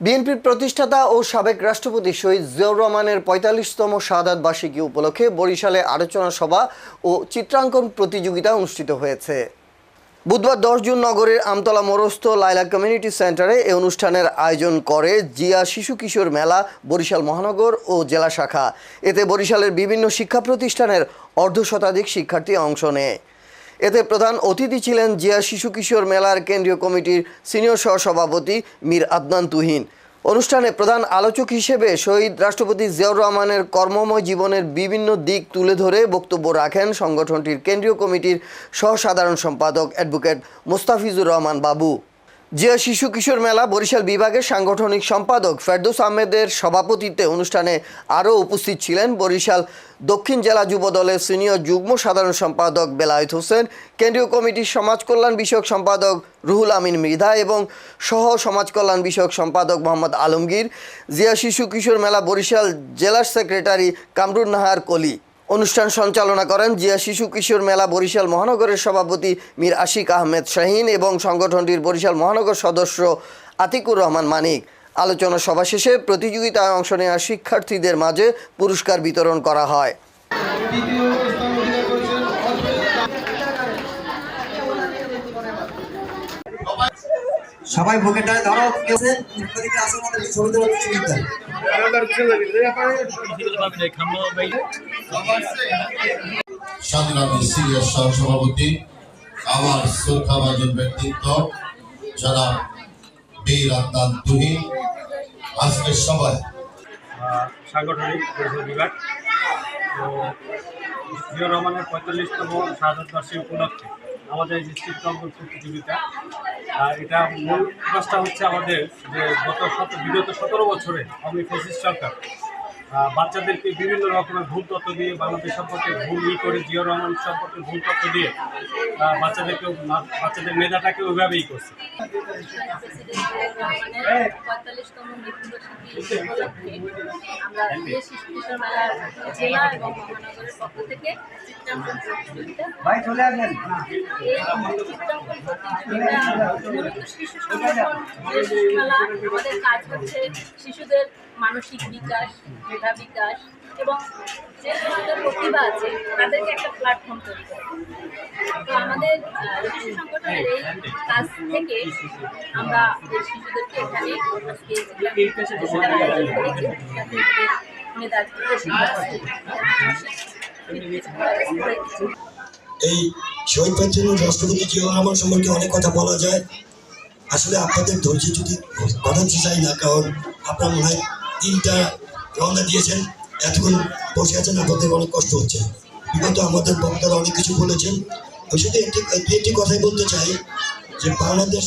বিএনপির প্রতিষ্ঠাতা ও সাবেক রাষ্ট্রপতি শহীদ জিয়াউর রহমানের ৪৫তম শাহাদাত বার্ষিকী উপলক্ষে বরিশালে আলোচনা সভা ও চিত্রাঙ্কন প্রতিযোগিতা অনুষ্ঠিত হয়েছে। বুধবার ১০ জুন নগরের আমতলা মোরস্থ লায়লা কমিউনিটি সেন্টারে এ অনুষ্ঠানের আয়োজন করে জিয়া শিশু কিশোর মেলা বরিশাল মহানগর ও জেলা শাখা। এতে বরিশালের বিভিন্ন শিক্ষা প্রতিষ্ঠানের অর্ধশতাধিক শিক্ষার্থী অংশ নেয়। এতে প্রধান অতিথি ছিলেন জিয়া শিশু কিশোর মেলার কেন্দ্রীয় কমিটির সিনিয়র সহসভাপতি মীর আদনান তুহিন। অনুষ্ঠানে প্রধান আলোচক হিসেবে শহীদ রাষ্ট্রপতি জিয়াউর রহমানের কর্মময় জীবনের বিভিন্ন দিক তুলে ধরে বক্তব্য রাখেন সংগঠনটির কেন্দ্রীয় কমিটির সহসাধারণ সম্পাদক অ্যাডভোকেট মোস্তাফিজুর রহমান বাবু। জিয়া শিশু কিশোর মেলা বরিশাল বিভাগের সাংগঠনিক সম্পাদক ফেরদৌস আহমেদের সভাপতিত্বে অনুষ্ঠানে আরও উপস্থিত ছিলেন বরিশাল দক্ষিণ জেলা যুব দলের সিনিয়র যুগ্ম সাধারণ সম্পাদক বেলায়েত হোসেন, কেন্দ্রীয় কমিটির সমাজ কল্যাণ বিষয়ক সম্পাদক রুহুল আমিন মৃধা এবং সহ সমাজ কল্যাণ বিষয়ক সম্পাদক মোহাম্মদ আলমগীর, জিয়া শিশু কিশোর মেলা বরিশাল জেলার সেক্রেটারি কামরুন নাহার কলি। অনুষ্ঠান সঞ্চালনা করেন জিয়া শিশু কিশোর মেলা বরিশাল মহানগরের সভাপতি মীর আশিক আহমেদ শাহীন এবং সংগঠনটির বরিশাল মহানগর সদস্য আতিকুর রহমান মানিক। আলোচনা সভা শেষে প্রতিযোগিতায় অংশ নেওয়া শিক্ষার্থীদের মাঝে পুরস্কার বিতরণ করা হয়। সবাই ভোকেটায় ধরো সংগ্রামী সিরিয়াস সহসভাপতি আমার শ্রদ্ধাভাজন ব্যক্তিত্ব জনাব মীর আদনান তুহিন। আজকের সবাই সাংগঠনিক পরিষদ বিভাগ তো জিয়াউর রহমানের ৪৫তম শাহাদাত বার্ষিকী উপলক্ষে আমাদের যে চিত্রাঙ্কন প্রতিযোগিতা, এটা মূল কাজটা হচ্ছে আমাদের যে বিগত ১৭ বছরে আওয়ামী ফ্যাসিস্ট সরকার বাচ্চাদেরকে বিভিন্ন রকমের ভুল তথ্য দিয়ে বাংলাদেশ সম্পর্কে ভুল করে জিয়াউর রহমান সম্পর্কে ভুল তথ্য দিয়ে বাচ্চাদের মেধাটাকে ওইভাবেই করছে। আমরা শিশু কিশোর মেলার জেলা এবং মহানগরের পক্ষ থেকে চিত্রাঙ্কন প্রতিযোগিতা মূলত শিশু সংগঠন মেলা আমাদের কাজ হচ্ছে শিশুদের মানসিক বিকাশ, মেধা বিকাশ এবং যে ধরনের প্রতিভা আছে তাদেরকে একটা প্ল্যাটফর্ম তৈরি করে। তো আমাদের শিশু সংগঠনের এই কাজ থেকে আমরা শিশুদেরকে এখানে এই শহীদ প্রার্থীর রাষ্ট্রপতি জিয়াউর রহমান সম্পর্কে অনেক কথা বলা যায়। আসলে আপনাদের ধৈর্য যদি ঘটাতে চাই না, কারণ আপনার মনে হয় 3টা রওনা দিয়েছেন, এতক্ষণ বসে আছেন, আপনাদের অনেক কষ্ট হচ্ছে। বিগত আমাদের বক্তারা অনেক কিছু বলেছেন, ওই সাথে একটি কথাই বলতে চাই যে বাংলাদেশ